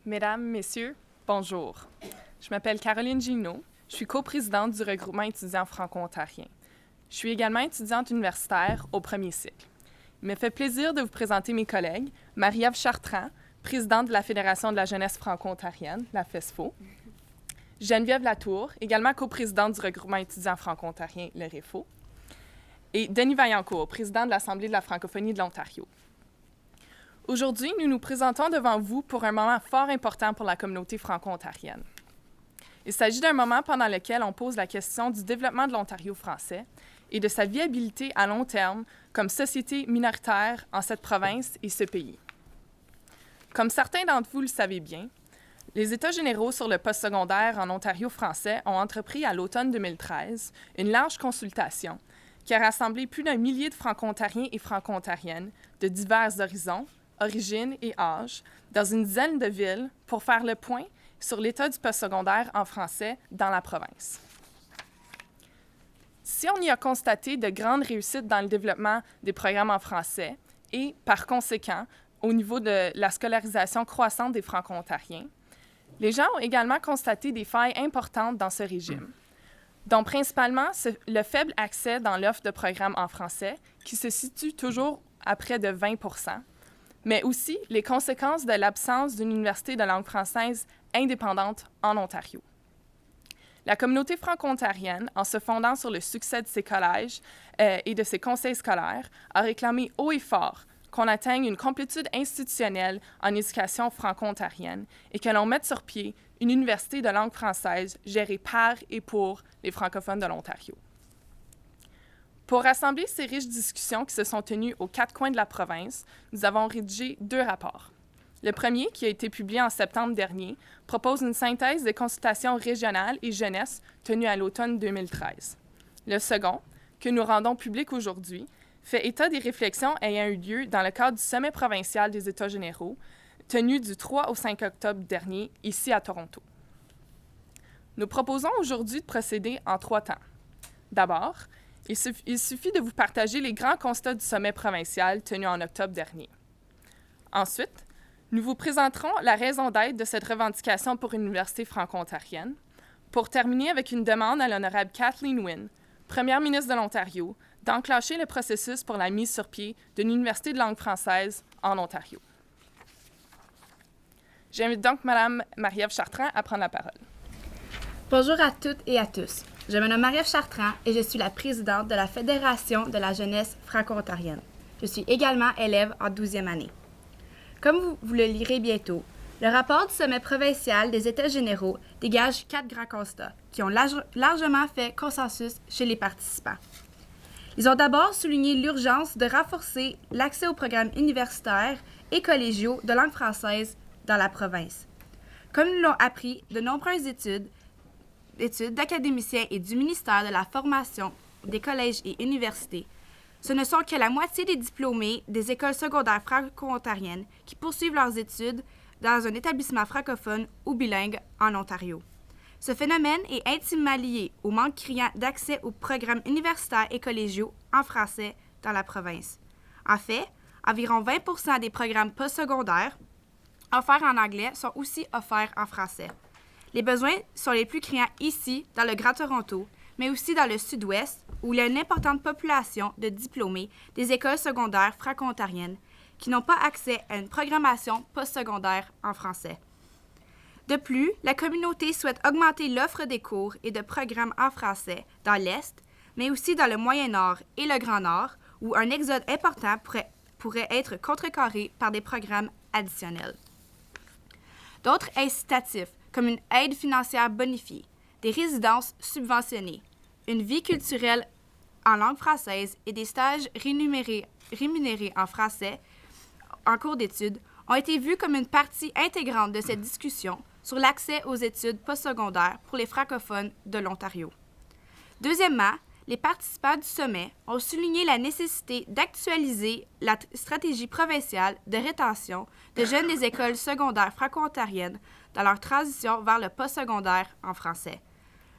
Mesdames, Messieurs, bonjour. Je m'appelle Caroline Gino. Je suis coprésidente du regroupement étudiant franco-ontarien. Je suis également étudiante universitaire au premier cycle. Il me fait plaisir de vous présenter mes collègues, Marie-Ève Chartrand, présidente de la Fédération de la jeunesse franco-ontarienne, la FESFO, Geneviève Latour, également coprésidente du regroupement étudiant franco-ontarien, le REFO, et Denis Vaillancourt, président de l'Assemblée de la francophonie de l'Ontario. Aujourd'hui, nous nous présentons devant vous pour un moment fort important pour la communauté franco-ontarienne. Il s'agit d'un moment pendant lequel on pose la question du développement de l'Ontario français et de sa viabilité à long terme comme société minoritaire en cette province et ce pays. Comme certains d'entre vous le savez bien, les États généraux sur le postsecondaire en Ontario français ont entrepris à l'automne 2013 une large consultation qui a rassemblé plus d'1 millier de franco-ontariens et franco-ontariennes de divers horizons, origines et âges dans une dizaine de villes pour faire le point sur l'état du postsecondaire en français dans la province. Si on y a constaté de grandes réussites dans le développement des programmes en français et, par conséquent, au niveau de la scolarisation croissante des franco-ontariens, les gens ont également constaté des failles importantes dans ce régime, dont principalement le faible accès dans l'offre de programmes en français, qui se situe toujours à près de 20 %, mais aussi les conséquences de l'absence d'une université de langue française indépendante en Ontario. La communauté franco-ontarienne, en se fondant sur le succès de ses collèges et de ses conseils scolaires, a réclamé haut et fort qu'on atteigne une complétude institutionnelle en éducation franco-ontarienne et que l'on mette sur pied une université de langue française gérée par et pour les francophones de l'Ontario. Pour rassembler ces riches discussions qui se sont tenues aux 4 coins de la province, nous avons rédigé 2 rapports. Le premier, qui a été publié en septembre dernier, propose une synthèse des consultations régionales et jeunesse tenues à l'automne 2013. Le second, que nous rendons public aujourd'hui, fait état des réflexions ayant eu lieu dans le cadre du sommet provincial des États généraux, tenu du 3 au 5 octobre dernier, ici à Toronto. Nous proposons aujourd'hui de procéder en 3 temps. D'abord, il suffit de vous partager les grands constats du sommet provincial tenu en octobre dernier. Ensuite, nous vous présenterons la raison d'être de cette revendication pour une université franco-ontarienne, pour terminer avec une demande à l'honorable Kathleen Wynne, première ministre de l'Ontario, d'enclencher le processus pour la mise sur pied d'une université de langue française en Ontario. J'invite donc Mme Marie-Ève Chartrand à prendre la parole. Bonjour à toutes et à tous. Je me nomme Marie-Ève Chartrand et je suis la présidente de la Fédération de la jeunesse franco-ontarienne. Je suis également élève en 12e année. Comme vous le lirez bientôt, le rapport du sommet provincial des États généraux dégage 4 grands constats qui ont largement fait consensus chez les participants. Ils ont d'abord souligné l'urgence de renforcer l'accès aux programmes universitaires et collégiaux de langue française dans la province. Comme nous l'ont appris de nombreuses études d'académiciens et du ministère de la Formation des collèges et universités, ce ne sont que la moitié des diplômés des écoles secondaires franco-ontariennes qui poursuivent leurs études dans un établissement francophone ou bilingue en Ontario. Ce phénomène est intimement lié au manque criant d'accès aux programmes universitaires et collégiaux en français dans la province. En fait, environ 20 % des programmes postsecondaires offerts en anglais sont aussi offerts en français. Les besoins sont les plus criants ici, dans le Grand Toronto, mais aussi dans le Sud-Ouest, où il y a une importante population de diplômés des écoles secondaires franco-ontariennes qui n'ont pas accès à une programmation postsecondaire en français. De plus, la communauté souhaite augmenter l'offre des cours et de programmes en français dans l'Est, mais aussi dans le Moyen-Nord et le Grand Nord, où un exode important pourrait être contrecarré par des programmes additionnels. D'autres incitatifs, comme une aide financière bonifiée, des résidences subventionnées, une vie culturelle en langue française et des stages rémunérés en français en cours d'études, ont été vus comme une partie intégrante de cette discussion sur l'accès aux études postsecondaires pour les francophones de l'Ontario. Deuxièmement, les participants du sommet ont souligné la nécessité d'actualiser la stratégie provinciale de rétention de jeunes des écoles secondaires franco-ontariennes dans leur transition vers le postsecondaire en français.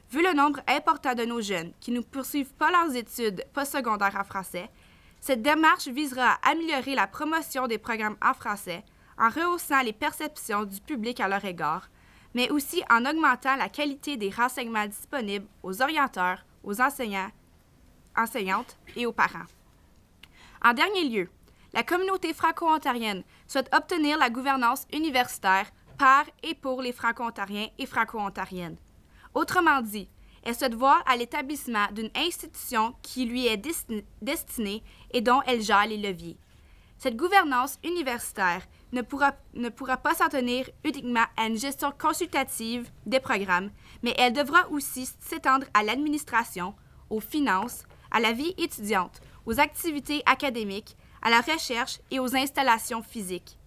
Vu le nombre important de nos jeunes qui ne poursuivent pas leurs études postsecondaires en français, cette démarche visera à améliorer la promotion des programmes en français en rehaussant les perceptions du public à leur égard, mais aussi en augmentant la qualité des renseignements disponibles aux orienteurs, aux enseignantes et aux parents. En dernier lieu, la communauté franco-ontarienne souhaite obtenir la gouvernance universitaire par et pour les franco-ontariens et franco-ontariennes. Autrement dit, elle souhaite voir à l'établissement d'une institution qui lui est destinée et dont elle gère les leviers. Cette gouvernance universitaire ne pourra pas s'en tenir uniquement à une gestion consultative des programmes, mais elle devra aussi s'étendre à l'administration, aux finances, à la vie étudiante, aux activités académiques, à la recherche et aux installations physiques.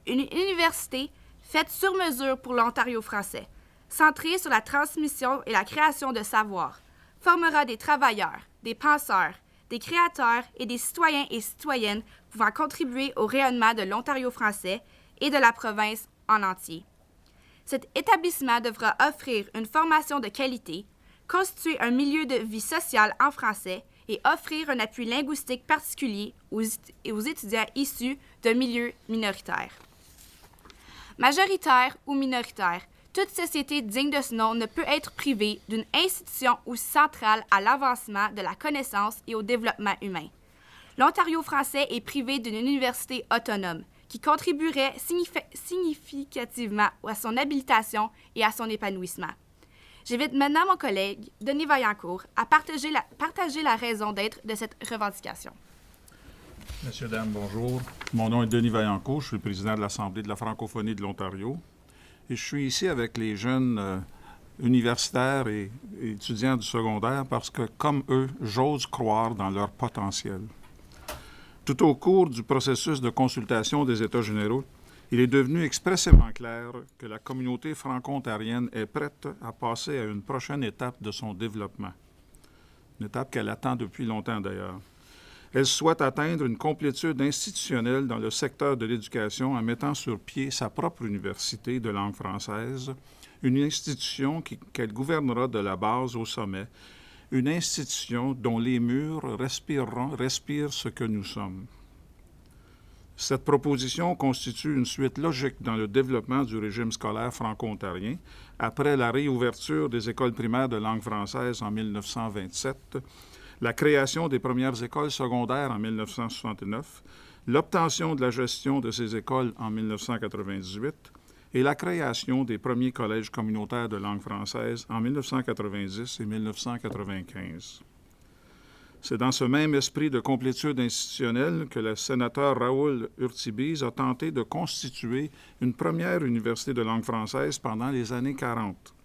Une université faite sur mesure pour l'Ontario français, centrée sur la transmission et la création de savoir, formera des travailleurs, des penseurs, des créateurs et des citoyens et citoyennes pouvant contribuer au rayonnement de l'Ontario français et de la province en entier. Cet établissement devra offrir une formation de qualité, constituer un milieu de vie sociale en français et offrir un appui linguistique particulier aux étudiants issus de milieux minoritaires. Majoritaire ou minoritaire, toute société digne de ce nom ne peut être privée d'une institution aussi centrale à l'avancement de la connaissance et au développement humain. L'Ontario français est privé d'une université autonome qui contribuerait significativement à son habilitation et à son épanouissement. J'invite maintenant mon collègue, Denis Vaillancourt, à partager la raison d'être de cette revendication. Messieurs, dames, bonjour. Mon nom est Denis Vaillancourt, je suis le président de l'Assemblée de la francophonie de l'Ontario. Et je suis ici avec les jeunes universitaires et étudiants du secondaire parce que, comme eux, j'ose croire dans leur potentiel. Tout au cours du processus de consultation des États généraux, il est devenu expressément clair que la communauté franco-ontarienne est prête à passer à une prochaine étape de son développement. Une étape qu'elle attend depuis longtemps d'ailleurs. Elle souhaite atteindre une complétude institutionnelle dans le secteur de l'éducation en mettant sur pied sa propre université de langue française, une institution qu'elle gouvernera de la base au sommet, une institution dont les murs respirent ce que nous sommes. Cette proposition constitue une suite logique dans le développement du régime scolaire franco-ontarien après la réouverture des écoles primaires de langue française en 1927, la création des premières écoles secondaires en 1969, l'obtention de la gestion de ces écoles en 1998 et la création des premiers collèges communautaires de langue française en 1990 et 1995. C'est dans ce même esprit de complétude institutionnelle que le sénateur Raoul Urtubise a tenté de constituer une première université de langue française pendant les années 40.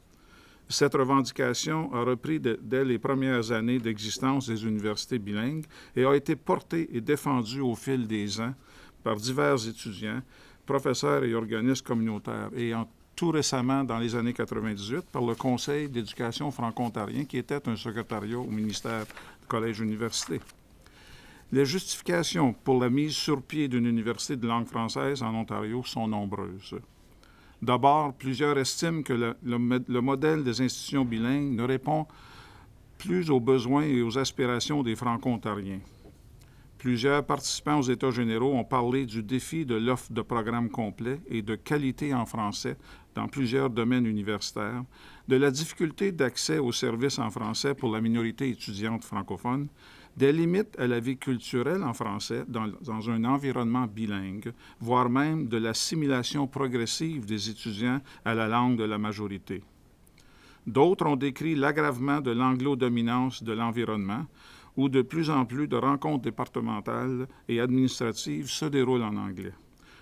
Cette revendication a repris dès les premières années d'existence des universités bilingues et a été portée et défendue au fil des ans par divers étudiants, professeurs et organismes communautaires, et tout récemment, dans les années 98, par le Conseil d'éducation franco-ontarien, qui était un secrétariat au ministère du Collège-Université. Les justifications pour la mise sur pied d'une université de langue française en Ontario sont nombreuses. D'abord, plusieurs estiment que le modèle des institutions bilingues ne répond plus aux besoins et aux aspirations des franco-ontariens. Plusieurs participants aux États généraux ont parlé du défi de l'offre de programmes complets et de qualité en français dans plusieurs domaines universitaires, de la difficulté d'accès aux services en français pour la minorité étudiante francophone, des limites à la vie culturelle en français dans un environnement bilingue, voire même de l'assimilation progressive des étudiants à la langue de la majorité. D'autres ont décrit l'aggravement de l'anglo-dominance de l'environnement, où de plus en plus de rencontres départementales et administratives se déroulent en anglais,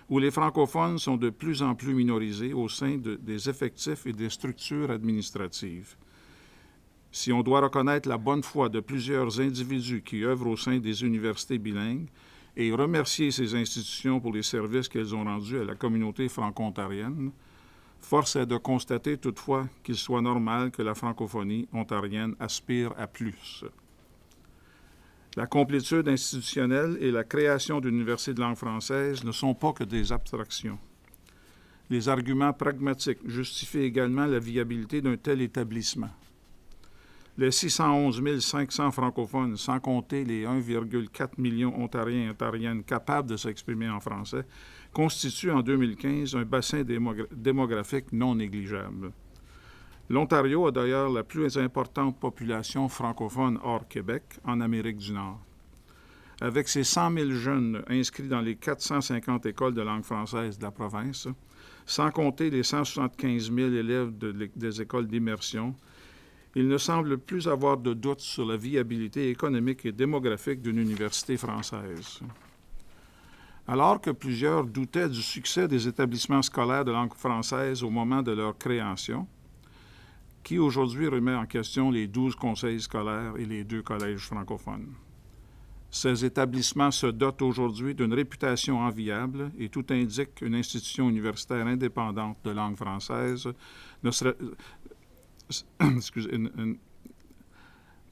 où les francophones sont de plus en plus minorisés au sein des effectifs et des structures administratives. Si on doit reconnaître la bonne foi de plusieurs individus qui œuvrent au sein des universités bilingues et remercier ces institutions pour les services qu'elles ont rendus à la communauté franco-ontarienne, force est de constater toutefois qu'il soit normal que la francophonie ontarienne aspire à plus. La complétude institutionnelle et la création d'une université de langue française ne sont pas que des abstractions. Les arguments pragmatiques justifient également la viabilité d'un tel établissement. Les 611 500 francophones, sans compter les 1,4 million Ontariens et Ontariennes capables de s'exprimer en français, constituent en 2015 un bassin démographique non négligeable. L'Ontario a d'ailleurs la plus importante population francophone hors Québec en Amérique du Nord. Avec ses 100 000 jeunes inscrits dans les 450 écoles de langue française de la province, sans compter les 175 000 élèves des écoles d'immersion, il ne semble plus avoir de doute sur la viabilité économique et démographique d'une université française. Alors que plusieurs doutaient du succès des établissements scolaires de langue française au moment de leur création, qui aujourd'hui remet en question les 12 conseils scolaires et les 2 collèges francophones. Ces établissements se dotent aujourd'hui d'une réputation enviable et tout indique qu'une institution universitaire indépendante de langue française ne serait...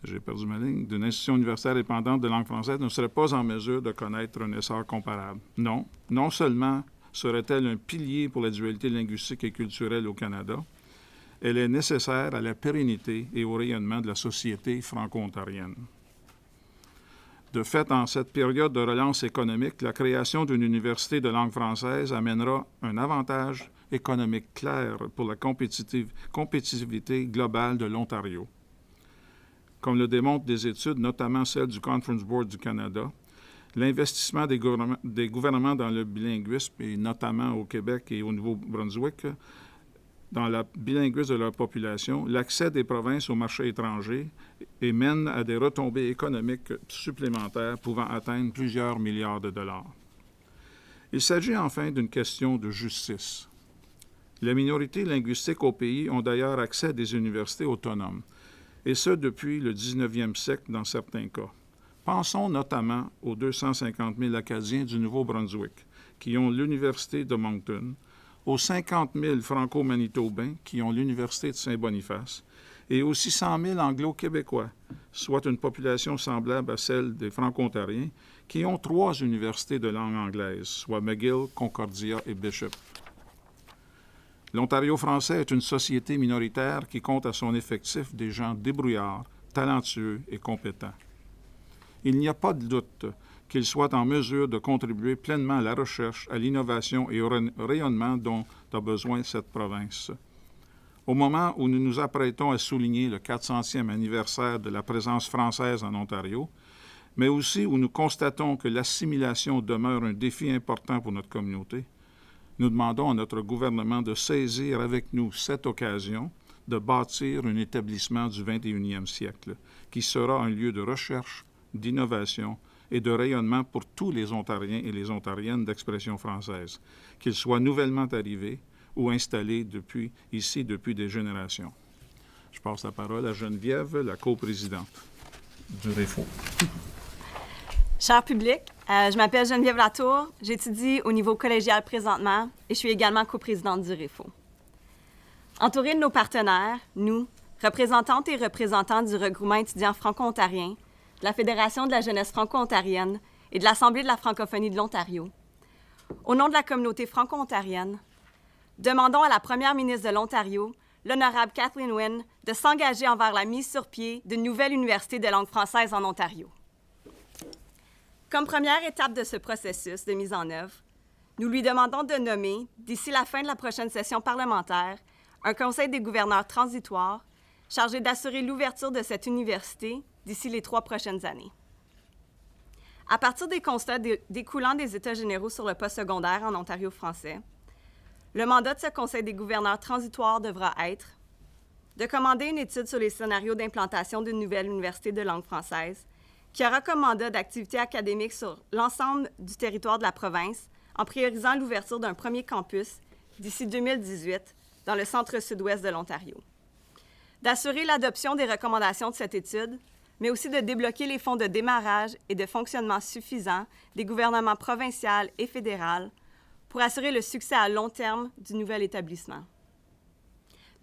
J'ai perdu ma ligne. D'une institution universitaire indépendante de langue française ne serait pas en mesure de connaître un essor comparable. Non, non seulement serait-elle un pilier pour la dualité linguistique et culturelle au Canada, elle est nécessaire à la pérennité et au rayonnement de la société franco-ontarienne. De fait, en cette période de relance économique, la création d'une université de langue française amènera un avantage économique clair pour la compétitivité globale de l'Ontario. Comme le démontrent des études, notamment celle du Conference Board du Canada, l'investissement des gouvernements dans le bilinguisme, et notamment au Québec et au Nouveau-Brunswick, dans le bilinguisme de leur population, l'accès des provinces au marché étranger et mène à des retombées économiques supplémentaires pouvant atteindre plusieurs milliards de dollars. Il s'agit enfin d'une question de justice. Les minorités linguistiques au pays ont d'ailleurs accès à des universités autonomes, et ce depuis le 19e siècle dans certains cas. Pensons notamment aux 250 000 Acadiens du Nouveau-Brunswick qui ont l'Université de Moncton, aux 50 000 Franco-Manitobains qui ont l'Université de Saint-Boniface et aux 600 000 Anglo-Québécois, soit une population semblable à celle des Franco-Ontariens, qui ont 3 universités de langue anglaise, soit McGill, Concordia et Bishop. L'Ontario français est une société minoritaire qui compte à son effectif des gens débrouillards, talentueux et compétents. Il n'y a pas de doute qu'il soit en mesure de contribuer pleinement à la recherche, à l'innovation et au rayonnement dont a besoin cette province. Au moment où nous nous apprêtons à souligner le 400e anniversaire de la présence française en Ontario, mais aussi où nous constatons que l'assimilation demeure un défi important pour notre communauté, nous demandons à notre gouvernement de saisir avec nous cette occasion de bâtir un établissement du 21e siècle qui sera un lieu de recherche, d'innovation et de rayonnement pour tous les Ontariens et les Ontariennes d'expression française, qu'ils soient nouvellement arrivés ou installés depuis des générations. Je passe la parole à Geneviève, la coprésidente du REFO. Cher public, je m'appelle Geneviève Latour, j'étudie au niveau collégial présentement et je suis également coprésidente du REFO. Entourée de nos partenaires, nous, représentantes et représentants du regroupement étudiant franco-ontarien, de la Fédération de la jeunesse franco-ontarienne et de l'Assemblée de la francophonie de l'Ontario, au nom de la communauté franco-ontarienne, demandons à la première ministre de l'Ontario, l'honorable Kathleen Wynne, de s'engager envers la mise sur pied d'une nouvelle université de langue française en Ontario. Comme première étape de ce processus de mise en œuvre, nous lui demandons de nommer, d'ici la fin de la prochaine session parlementaire, un conseil des gouverneurs transitoire chargé d'assurer l'ouverture de cette université d'ici les 3 prochaines années. À partir des constats découlant des États généraux sur le postsecondaire en Ontario français, le mandat de ce conseil des gouverneurs transitoire devra être de commander une étude sur les scénarios d'implantation d'une nouvelle université de langue française qui aura comme mandat d'activités académiques sur l'ensemble du territoire de la province en priorisant l'ouverture d'un premier campus d'ici 2018 dans le centre-sud-ouest de l'Ontario. D'assurer l'adoption des recommandations de cette étude, mais aussi de débloquer les fonds de démarrage et de fonctionnement suffisants des gouvernements provincial et fédéral pour assurer le succès à long terme du nouvel établissement.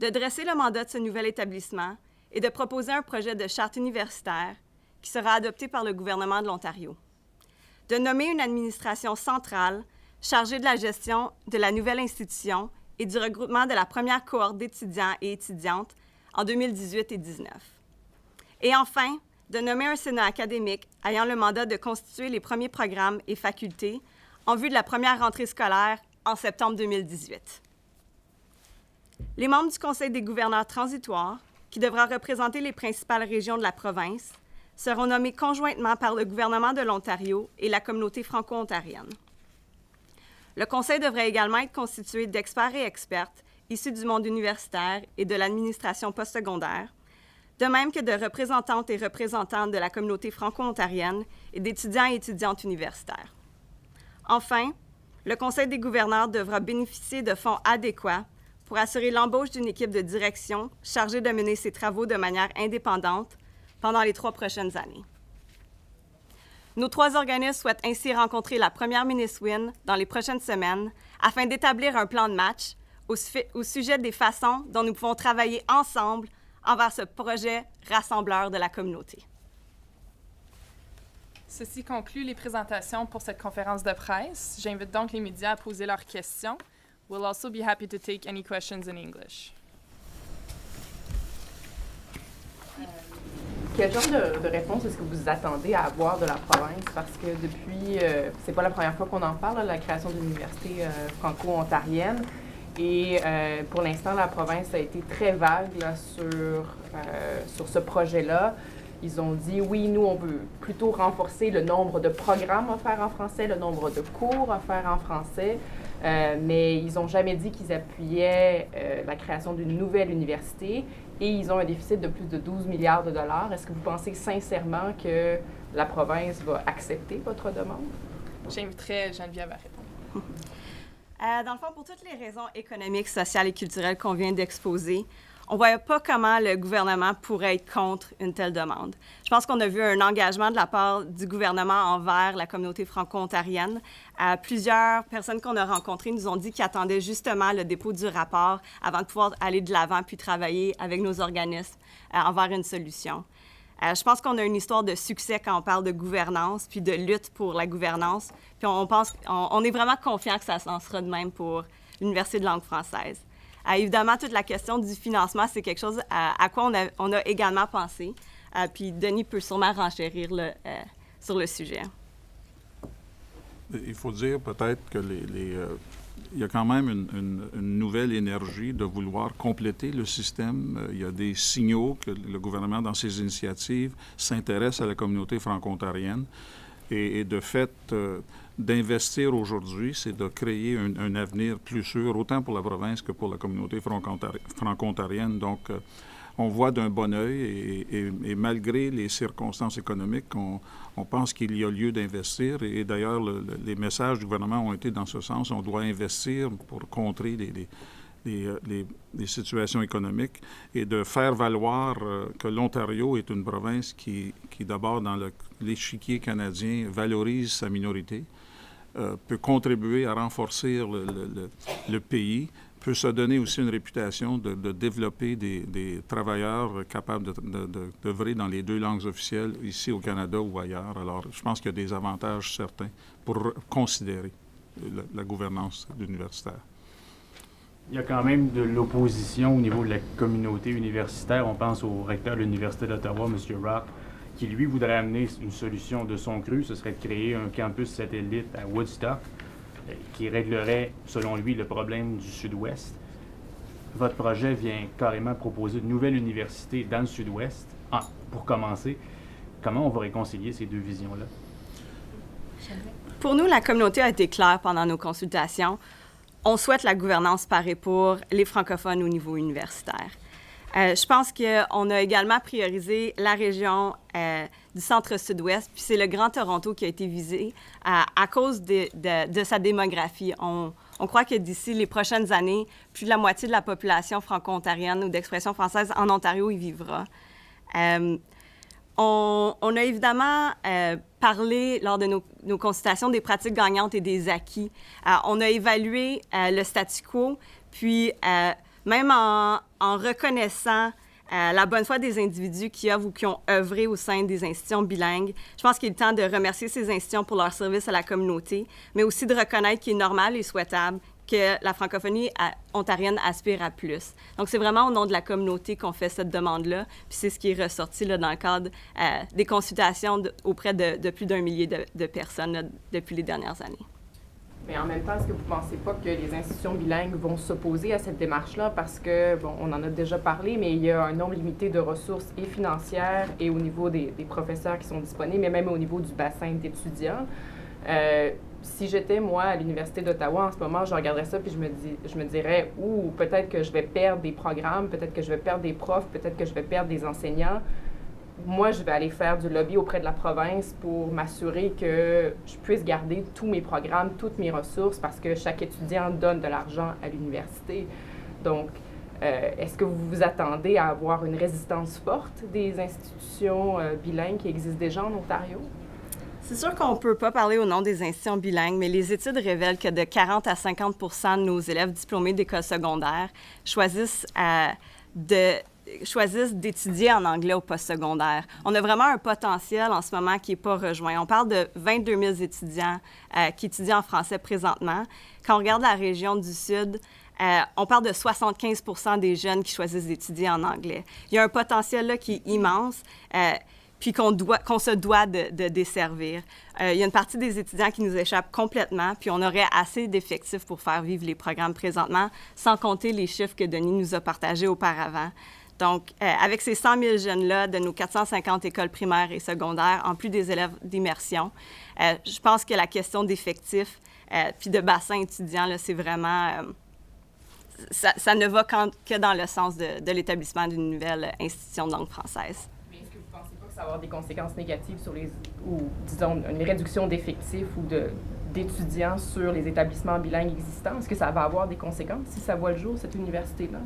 De dresser le mandat de ce nouvel établissement et de proposer un projet de charte universitaire qui sera adopté par le gouvernement de l'Ontario. De nommer une administration centrale chargée de la gestion de la nouvelle institution et du regroupement de la première cohorte d'étudiants et étudiantes en 2018 et 2019. Et enfin, de nommer un Sénat académique ayant le mandat de constituer les premiers programmes et facultés en vue de la première rentrée scolaire en septembre 2018. Les membres du Conseil des gouverneurs transitoires, qui devra représenter les principales régions de la province, seront nommés conjointement par le gouvernement de l'Ontario et la communauté franco-ontarienne. Le Conseil devrait également être constitué d'experts et expertes issus du monde universitaire et de l'administration postsecondaire, de même que de représentantes et représentants de la communauté franco-ontarienne et d'étudiants et étudiantes universitaires. Enfin, le Conseil des gouverneurs devra bénéficier de fonds adéquats pour assurer l'embauche d'une équipe de direction chargée de mener ses travaux de manière indépendante pendant les 3 prochaines années. Nos 3 organismes souhaitent ainsi rencontrer la première ministre Wynne dans les prochaines semaines afin d'établir un plan de match au sujet des façons dont nous pouvons travailler ensemble envers ce projet rassembleur de la communauté. Ceci conclut les présentations pour cette conférence de presse. J'invite donc les médias à poser leurs questions. We'll also be happy to take any questions in English. Quel genre de réponse est-ce que vous attendez à avoir de la province? Parce que depuis, c'est pas la première fois qu'on en parle, là, la création d'une université franco-ontarienne. Et pour l'instant, la province a été très vague là, sur ce projet-là. Ils ont dit, oui, nous, on veut plutôt renforcer le nombre de programmes offerts en français, le nombre de cours offerts en français, mais ils n'ont jamais dit qu'ils appuyaient la création d'une nouvelle université et ils ont un déficit de plus de 12 milliards de dollars. Est-ce que vous pensez sincèrement que la province va accepter votre demande? J'inviterai Geneviève à répondre. Dans le fond, pour toutes les raisons économiques, sociales et culturelles qu'on vient d'exposer, on ne voyait pas comment le gouvernement pourrait être contre une telle demande. Je pense qu'on a vu un engagement de la part du gouvernement envers la communauté franco-ontarienne. Plusieurs personnes qu'on a rencontrées nous ont dit qu'ils attendaient justement le dépôt du rapport avant de pouvoir aller de l'avant puis travailler avec nos organismes envers une solution. Je pense qu'on a une histoire de succès quand on parle de gouvernance puis de lutte pour la gouvernance. Puis on est vraiment confiant que ça s'en sera de même pour l'Université de langue française. Évidemment, toute la question du financement, c'est quelque chose à quoi on a également pensé. Puis Denis peut sûrement renchérir sur le sujet. Il faut dire peut-être que il y a quand même une nouvelle énergie de vouloir compléter le système. Il y a des signaux que le gouvernement, dans ses initiatives, s'intéresse à la communauté franco-ontarienne. Et de fait, d'investir aujourd'hui, c'est de créer un avenir plus sûr, autant pour la province que pour la communauté franco-ontarienne. Donc, on voit d'un bon œil et malgré les circonstances économiques, on pense qu'il y a lieu d'investir. Et d'ailleurs, les messages du gouvernement ont été dans ce sens. On doit investir pour contrer les situations économiques et de faire valoir que l'Ontario est une province qui d'abord, dans l'échiquier canadien, valorise sa minorité, peut contribuer à renforcer le pays, peut se donner aussi une réputation de développer des travailleurs capables d'œuvrer dans les 2 langues officielles ici au Canada ou ailleurs. Alors, je pense qu'il y a des avantages certains pour considérer la gouvernance universitaire. Il y a quand même de l'opposition au niveau de la communauté universitaire. On pense au recteur de l'Université d'Ottawa, M. Rock, qui, lui, voudrait amener une solution de son cru. Ce serait de créer un campus satellite à Woodstock qui réglerait, selon lui, le problème du Sud-Ouest. Votre projet vient carrément proposer une nouvelle université dans le Sud-Ouest. Pour commencer, comment on va réconcilier ces 2 visions-là? Pour nous, la communauté a été claire pendant nos consultations. On souhaite la gouvernance par et pour les francophones au niveau universitaire. Je pense qu'on a également priorisé la région du centre-sud-ouest, puis c'est le Grand Toronto qui a été visé à cause de sa démographie. On croit que d'ici les prochaines années, plus de la moitié de la population franco-ontarienne ou d'expression française en Ontario y vivra. On a évidemment parlé lors de nos consultations des pratiques gagnantes et des acquis. On a évalué le statu quo, puis même en reconnaissant la bonne foi des individus qui œuvrent ou qui ont œuvré au sein des institutions bilingues, je pense qu'il est temps de remercier ces institutions pour leur service à la communauté, mais aussi de reconnaître qu'il est normal et souhaitable que la francophonie ontarienne aspire à plus. Donc, c'est vraiment au nom de la communauté qu'on fait cette demande-là, puis c'est ce qui est ressorti là, dans le cadre des consultations auprès de plus d'1 millier de personnes là, depuis les dernières années. Mais en même temps, est-ce que vous ne pensez pas que les institutions bilingues vont s'opposer à cette démarche-là parce que, bon, on en a déjà parlé, mais il y a un nombre limité de ressources et financières et au niveau des professeurs qui sont disponibles, mais même au niveau du bassin d'étudiants. Si j'étais, moi, à l'Université d'Ottawa en ce moment, je regarderais ça puis je me dirais, peut-être que je vais perdre des programmes, peut-être que je vais perdre des profs, peut-être que je vais perdre des enseignants. Moi, je vais aller faire du lobby auprès de la province pour m'assurer que je puisse garder tous mes programmes, toutes mes ressources, parce que chaque étudiant donne de l'argent à l'université. Donc, est-ce que vous vous attendez à avoir une résistance forte des institutions bilingues qui existent déjà en Ontario? C'est sûr qu'on ne peut pas parler au nom des institutions bilingues, mais les études révèlent que de 40 à 50 % de nos élèves diplômés d'école secondaire choisissent d'étudier en anglais au postsecondaire. On a vraiment un potentiel en ce moment qui n'est pas rejoint. On parle de 22 000 étudiants qui étudient en français présentement. Quand on regarde la région du Sud, on parle de 75 % des jeunes qui choisissent d'étudier en anglais. Il y a un potentiel là qui est immense. Puis qu'on se doit de desservir. Il y a une partie des étudiants qui nous échappent complètement, puis on aurait assez d'effectifs pour faire vivre les programmes présentement, sans compter les chiffres que Denis nous a partagés auparavant. Donc, avec ces 100 000 jeunes-là de nos 450 écoles primaires et secondaires, en plus des élèves d'immersion, je pense que la question d'effectifs puis de bassin étudiant, là, c'est vraiment... ça ne va que dans le sens de l'établissement d'une nouvelle institution de langue française. Ça va avoir des conséquences négatives sur disons, une réduction d'effectifs ou d'étudiants sur les établissements bilingues existants? Est-ce que ça va avoir des conséquences si ça voit le jour, cette université-là?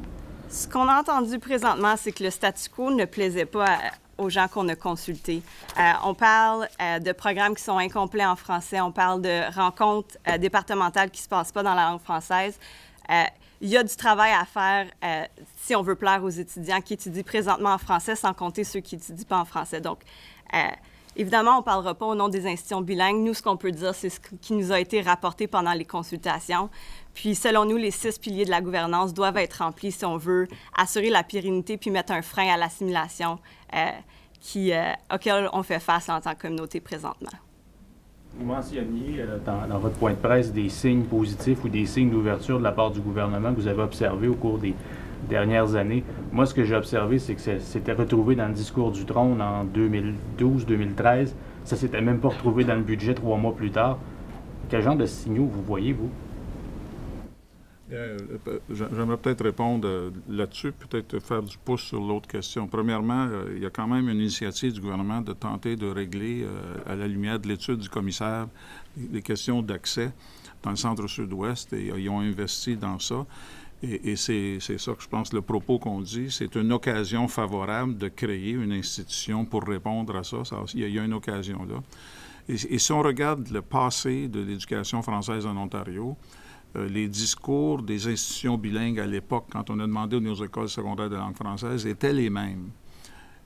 Ce qu'on a entendu présentement, c'est que le statu quo ne plaisait pas aux gens qu'on a consultés. On parle de programmes qui sont incomplets en français, on parle de rencontres départementales qui ne se passent pas dans la langue française. Il y a du travail à faire si on veut plaire aux étudiants qui étudient présentement en français, sans compter ceux qui n'étudient pas en français. Donc, évidemment, on ne parlera pas au nom des institutions bilingues. Nous, ce qu'on peut dire, c'est ce qui nous a été rapporté pendant les consultations. Puis, selon nous, les 6 piliers de la gouvernance doivent être remplis si on veut assurer la pérennité puis mettre un frein à l'assimilation auquel on fait face en tant que communauté présentement. Vous mentionniez dans votre point de presse des signes positifs ou des signes d'ouverture de la part du gouvernement que vous avez observés au cours des dernières années. Moi, ce que j'ai observé, c'est que ça s'était retrouvé dans le discours du trône en 2012-2013. Ça s'était même pas retrouvé dans le budget 3 mois plus tard. Quel genre de signaux vous voyez, vous? J'aimerais peut-être répondre là-dessus, peut-être faire du pouce sur l'autre question. Premièrement, il y a quand même une initiative du gouvernement de tenter de régler, à la lumière de l'étude du commissaire, les questions d'accès dans le centre-sud-ouest, et ils ont investi dans ça. Et c'est ça que je pense, le propos qu'on dit, c'est une occasion favorable de créer une institution pour répondre à ça. Il y a une occasion là. Et si on regarde le passé de l'éducation française en Ontario, les discours des institutions bilingues à l'époque, quand on a demandé nos écoles secondaires de langue française, étaient les mêmes.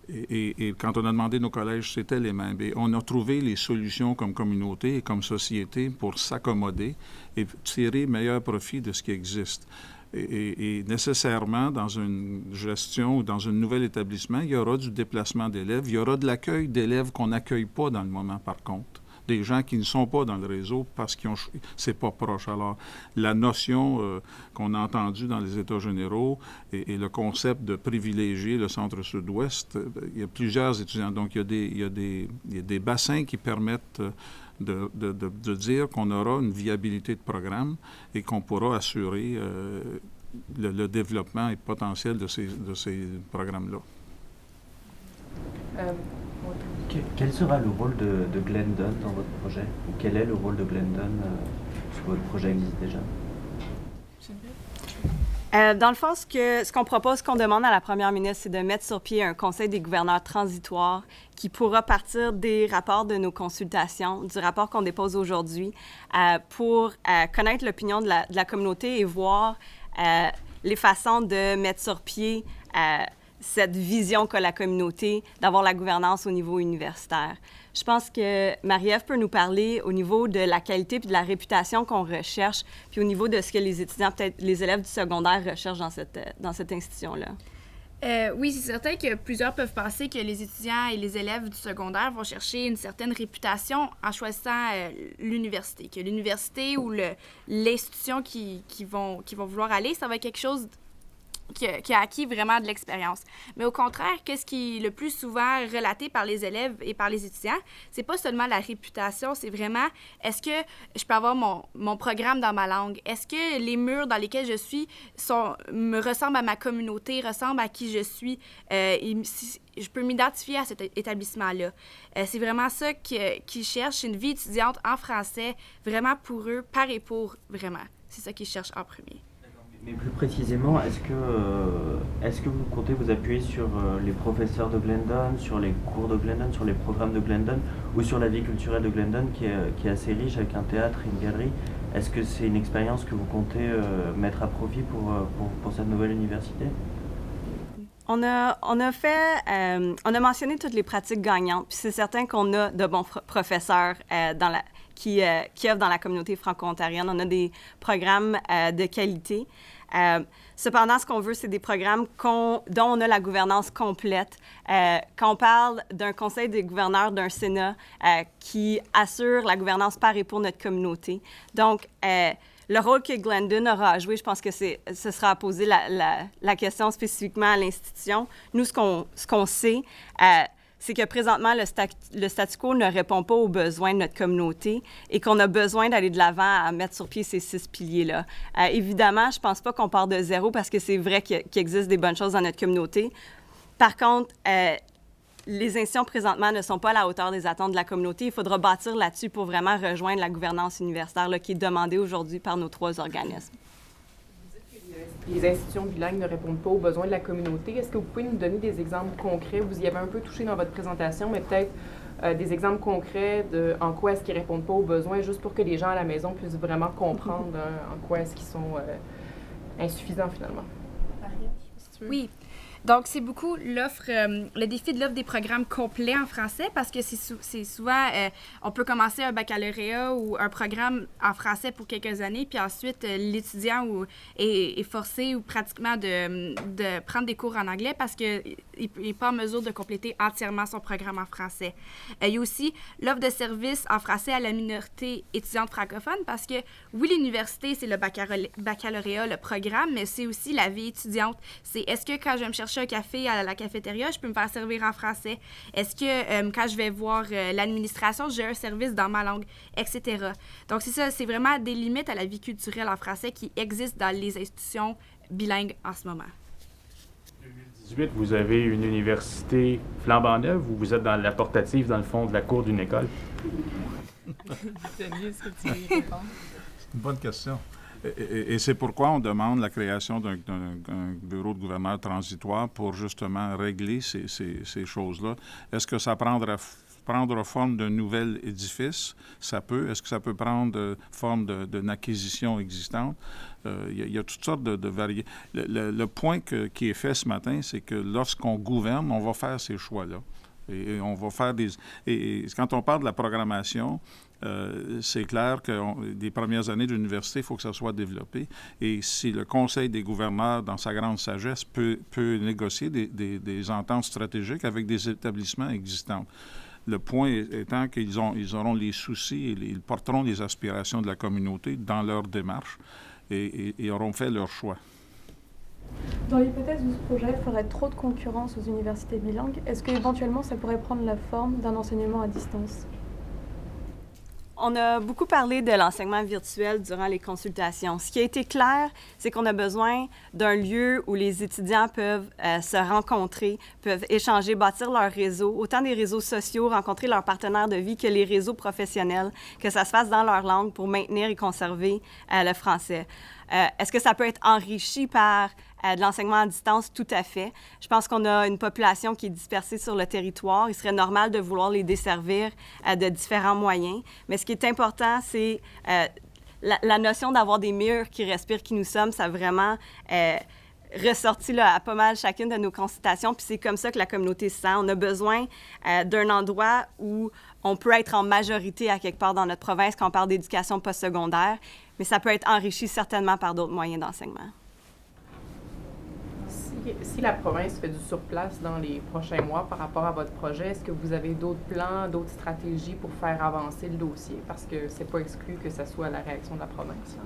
Et quand on a demandé nos collèges, c'était les mêmes. Et on a trouvé les solutions comme communauté et comme société pour s'accommoder et tirer meilleur profit de ce qui existe. Et nécessairement, dans une gestion ou dans un nouvel établissement, il y aura du déplacement d'élèves, il y aura de l'accueil d'élèves qu'on n'accueille pas dans le moment, par contre. Des gens qui ne sont pas dans le réseau parce que c'est pas proche. Alors, la notion qu'on a entendue dans les États généraux et le concept de privilégier le centre-sud-ouest, il y a plusieurs étudiants. Donc, il y a des bassins qui permettent de dire qu'on aura une viabilité de programme et qu'on pourra assurer le développement et le potentiel de ces programmes-là. Quel sera le rôle de Glendon dans votre projet? Ou quel est le rôle de Glendon si votre projet existe déjà? Dans le fond, ce qu'on propose, ce qu'on demande à la première ministre, c'est de mettre sur pied un conseil des gouverneurs transitoire qui pourra partir des rapports de nos consultations, du rapport qu'on dépose aujourd'hui, pour connaître l'opinion de la communauté et voir les façons de mettre sur pied cette vision qu'a la communauté d'avoir la gouvernance au niveau universitaire. je pense que Marie-Ève peut nous parler au niveau de la qualité puis de la réputation qu'on recherche, puis au niveau de ce que les étudiants, peut-être les élèves du secondaire recherchent dans cette institution-là. Oui, c'est certain que plusieurs peuvent penser que les étudiants et les élèves du secondaire vont chercher une certaine réputation en choisissant l'université. Que l'université ou l'institution qui vont vouloir aller, ça va être quelque chose qui a acquis vraiment de l'expérience. Mais au contraire, qu'est-ce qui est le plus souvent relaté par les élèves et par les étudiants, c'est pas seulement la réputation, c'est vraiment est-ce que je peux avoir mon programme dans ma langue? Est-ce que les murs dans lesquels je suis me ressemblent à ma communauté, ressemblent à qui je suis? Je peux m'identifier à cet établissement-là. C'est vraiment ça qu'ils cherchent, une vie étudiante en français, vraiment pour eux, par et pour, vraiment. C'est ça qu'ils cherchent en premier. Mais plus précisément, est-ce que vous comptez vous appuyer sur les professeurs de Glendon, sur les cours de Glendon, sur les programmes de Glendon, ou sur la vie culturelle de Glendon qui est assez riche avec un théâtre et une galerie? Est-ce que c'est une expérience que vous comptez mettre à profit pour cette nouvelle université? On a mentionné toutes les pratiques gagnantes, puis c'est certain qu'on a de bons professeurs qui œuvrent dans la communauté franco-ontarienne. On a des programmes de qualité. Cependant, ce qu'on veut, c'est des programmes dont on a la gouvernance complète. Quand on parle d'un conseil des gouverneurs, d'un Sénat qui assure la gouvernance par et pour notre communauté. Donc, le rôle que Glendon aura à jouer, je pense que ce sera à poser la question spécifiquement à l'institution. Nous, ce qu'on sait, c'est que présentement, le statu quo ne répond pas aux besoins de notre communauté et qu'on a besoin d'aller de l'avant à mettre sur pied ces 6 piliers-là. Évidemment, je ne pense pas qu'on part de zéro parce que c'est vrai qu'il existe des bonnes choses dans notre communauté. Par contre, les institutions présentement ne sont pas à la hauteur des attentes de la communauté. Il faudra bâtir là-dessus pour vraiment rejoindre la gouvernance universitaire là, qui est demandée aujourd'hui par nos 3 organismes. Les institutions bilingues ne répondent pas aux besoins de la communauté. Est-ce que vous pouvez nous donner des exemples concrets? Vous y avez un peu touché dans votre présentation, mais peut-être des exemples concrets de en quoi est-ce qu'ils ne répondent pas aux besoins, juste pour que les gens à la maison puissent vraiment comprendre en quoi est-ce qu'ils sont insuffisants finalement. Oui. Donc, c'est beaucoup le défi de l'offre des programmes complets en français parce que c'est souvent, on peut commencer un baccalauréat ou un programme en français pour quelques années, puis ensuite, l'étudiant est forcé ou pratiquement de prendre des cours en anglais parce qu'il n'est pas en mesure de compléter entièrement son programme en français. Il y a aussi l'offre de services en français à la minorité étudiante francophone parce que, oui, l'université, c'est le baccalauréat, le programme, mais c'est aussi la vie étudiante. C'est est-ce que quand je vais me chercher un café à la cafétéria, je peux me faire servir en français? Est-ce que quand je vais voir l'administration, j'ai un service dans ma langue, etc. Donc, c'est ça, c'est vraiment des limites à la vie culturelle en français qui existent dans les institutions bilingues en ce moment. En 2018, vous avez une université flambant neuve ou vous êtes dans la portative, dans le fond de la cour d'une école? Denis, est-ce que tu veux répondre? C'est une bonne question. Et c'est pourquoi on demande la création d'un bureau de gouverneur transitoire pour justement régler ces choses-là. Est-ce que ça prendra forme d'un nouvel édifice? Ça peut. Est-ce que ça peut prendre forme d'une acquisition existante? Il y a toutes sortes de variétés. Le point qui est fait ce matin, c'est que lorsqu'on gouverne, on va faire ces choix-là. Et on va faire Et quand on parle de la programmation, c'est clair que des premières années de l'université, il faut que ça soit développé. Et si le Conseil des gouverneurs, dans sa grande sagesse, peut négocier des ententes stratégiques avec des établissements existants. Le point étant qu'ils auront les soucis et ils porteront les aspirations de la communauté dans leur démarche et auront fait leur choix. Dans l'hypothèse où ce projet ferait trop de concurrence aux universités bilingues, est-ce qu'éventuellement ça pourrait prendre la forme d'un enseignement à distance? On a beaucoup parlé de l'enseignement virtuel durant les consultations. Ce qui a été clair, c'est qu'on a besoin d'un lieu où les étudiants peuvent se rencontrer, peuvent échanger, bâtir leur réseau, autant des réseaux sociaux, rencontrer leurs partenaires de vie que les réseaux professionnels, que ça se fasse dans leur langue pour maintenir et conserver le français. Est-ce que ça peut être enrichi par de l'enseignement à distance? Tout à fait. Je pense qu'on a une population qui est dispersée sur le territoire. Il serait normal de vouloir les desservir de différents moyens. Mais ce qui est important, c'est la notion d'avoir des murs qui respirent qui nous sommes. Ça a vraiment ressorti là, à pas mal chacune de nos consultations, puis c'est comme ça que la communauté se sent. On a besoin d'un endroit où on peut être en majorité à quelque part dans notre province quand on parle d'éducation postsecondaire, mais ça peut être enrichi certainement par d'autres moyens d'enseignement. Si la province fait du surplace dans les prochains mois par rapport à votre projet, est-ce que vous avez d'autres plans, d'autres stratégies pour faire avancer le dossier? Parce que c'est pas exclu que ça soit la réaction de la province.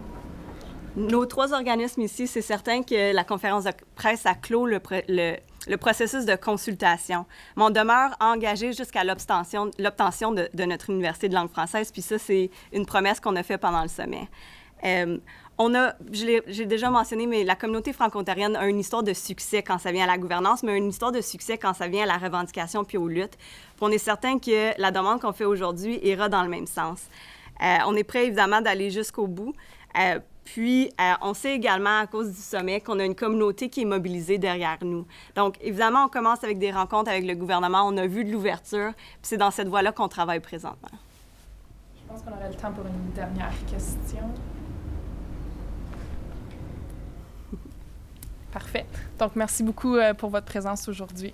Nos 3 organismes ici, c'est certain que la conférence de presse a clos le processus de consultation. Mais on demeure engagé jusqu'à l'obtention de notre université de langue française, puis ça, c'est une promesse qu'on a faite pendant le sommet. J'ai déjà mentionné, mais la communauté franco-ontarienne a une histoire de succès quand ça vient à la gouvernance, mais une histoire de succès quand ça vient à la revendication puis aux luttes. Puis on est certain que la demande qu'on fait aujourd'hui ira dans le même sens. On est prêt, évidemment, d'aller jusqu'au bout. Puis, on sait également, à cause du sommet, qu'on a une communauté qui est mobilisée derrière nous. Donc, évidemment, on commence avec des rencontres avec le gouvernement. On a vu de l'ouverture, puis c'est dans cette voie-là qu'on travaille présentement. Je pense qu'on aurait le temps pour une dernière question. Parfait. Donc, merci beaucoup pour votre présence aujourd'hui.